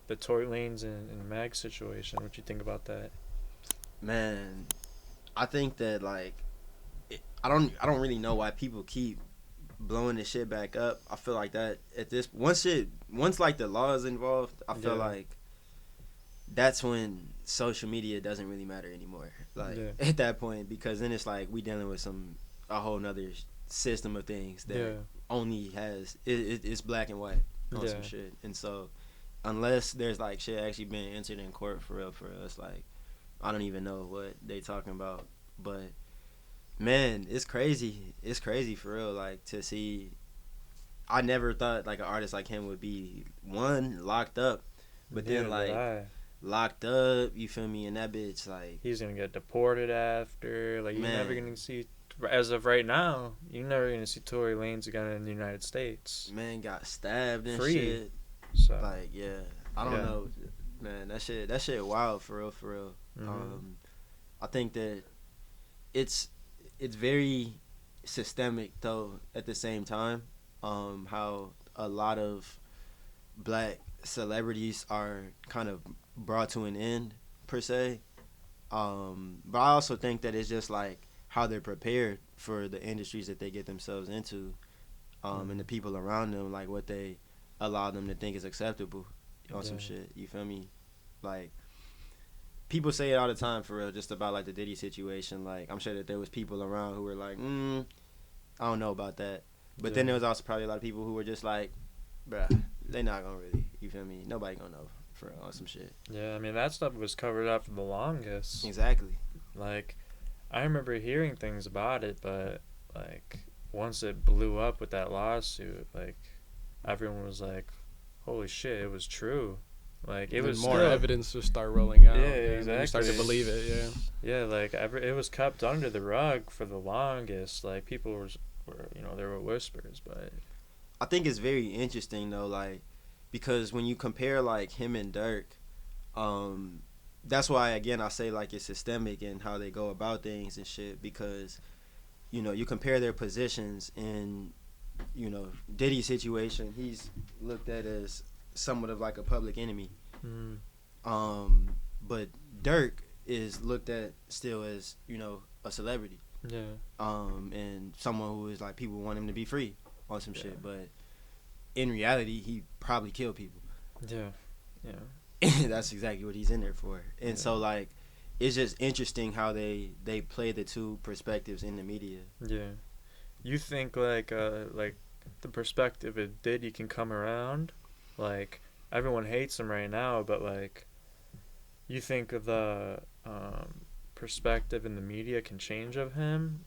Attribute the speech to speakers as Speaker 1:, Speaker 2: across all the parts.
Speaker 1: the Tory Lanez and Meg situation. What you think about that?
Speaker 2: Man, I think that like I don't really know why people keep blowing this shit back up. I feel like that at this once like the law is involved, I feel
Speaker 1: Yeah.
Speaker 2: like that's when social media doesn't really matter anymore. Like
Speaker 1: Yeah.
Speaker 2: at that point, because then it's like we dealing with a whole nother system of things that
Speaker 1: Yeah.
Speaker 2: only has it's black and white on
Speaker 1: Yeah.
Speaker 2: some shit. And so unless there's like shit actually being entered in court for real for us, like I don't even know what they talking about. But man, it's crazy. It's crazy for real. Like to see, I never thought like an artist like him would be one locked up, but
Speaker 1: Neither
Speaker 2: then
Speaker 1: did
Speaker 2: like
Speaker 1: I.
Speaker 2: locked up. You feel me? And that bitch like
Speaker 1: He's gonna get deported after. Like, you're never
Speaker 2: man,
Speaker 1: gonna see, as of right now, you're never gonna see Tory Lanez again in the United States.
Speaker 2: man got stabbed and
Speaker 1: Free.
Speaker 2: shit.
Speaker 1: So.
Speaker 2: Like yeah, I don't
Speaker 1: Yeah.
Speaker 2: know, man. That shit wild for real for real.
Speaker 1: Mm-hmm.
Speaker 2: I think that it's very systemic though at the same time. How a lot of black celebrities are kind of brought to an end per se. But I also think that it's just like how they're prepared for the industries that they get themselves into, and the people around them, like what they allow them to think is acceptable on some shit. You feel me? Like people say it all the time for real, just about like the Diddy situation. Like I'm sure that there was people around who were like, I don't know about that. But then there was also probably a lot of people who were just like, bruh, they not gonna really, you feel me? Nobody gonna know for real on some shit.
Speaker 1: Yeah, I mean, that stuff was covered up for the longest.
Speaker 2: Exactly.
Speaker 1: Like, I remember hearing things about it, but, like, once it blew up with that lawsuit, like, everyone was like, holy shit, it was true. Like, it was
Speaker 3: more
Speaker 1: still,
Speaker 3: evidence to start rolling out.
Speaker 1: Yeah,
Speaker 3: And you start to
Speaker 1: exactly.
Speaker 3: believe it. Yeah.
Speaker 1: Yeah, like, it was kept under the rug for the longest. Like, people were there were whispers, but
Speaker 2: I think it's very interesting though, like, because when you compare like him and Dirk, that's why again I say like it's systemic in how they go about things and shit. Because you compare their positions, and Diddy's situation, he's looked at as somewhat of like a public enemy. But Dirk is looked at still as a celebrity.
Speaker 1: yeah,
Speaker 2: And someone who is like, people want him to be free on some shit, but in reality he probably killed people.
Speaker 1: yeah.
Speaker 2: That's exactly what he's in there for. And so like it's just interesting how they play the two perspectives in the media.
Speaker 1: Yeah. You think like the perspective of Diddy can come around? Like, everyone hates him right now, but like, you think the perspective in the media can change of him?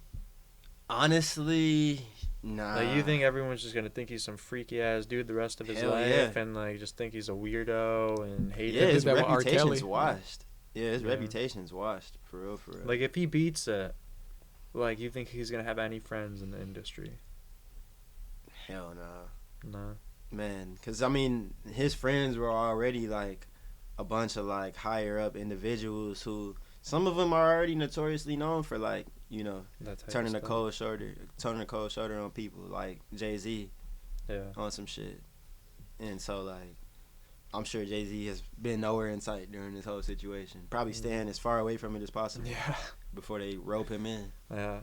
Speaker 2: Honestly, nah.
Speaker 1: Like, you think everyone's just gonna think he's some freaky ass dude the rest of his
Speaker 2: Hell
Speaker 1: life,
Speaker 2: yeah.
Speaker 1: and like just think he's a weirdo and hate
Speaker 2: Yeah,
Speaker 1: him?
Speaker 2: his
Speaker 3: that with R.
Speaker 2: reputation's
Speaker 3: Kelly.
Speaker 2: washed. Yeah, his
Speaker 1: Yeah.
Speaker 2: reputation's washed for real.
Speaker 1: Like, if he beats it, like, you think he's gonna have any friends in the industry?
Speaker 2: Hell nah.
Speaker 1: No.
Speaker 2: Man, because I mean, his friends were already like a bunch of like higher up individuals who, some of them are already notoriously known for like
Speaker 1: That type
Speaker 2: turning
Speaker 1: of
Speaker 2: the
Speaker 1: stuff.
Speaker 2: cold shoulder on people, like Jay-Z
Speaker 1: Yeah.
Speaker 2: on some shit. And so like I'm sure Jay-Z has been nowhere in sight during this whole situation, probably staying as far away from it as possible
Speaker 1: Yeah.
Speaker 2: before they rope him in.
Speaker 1: Yeah.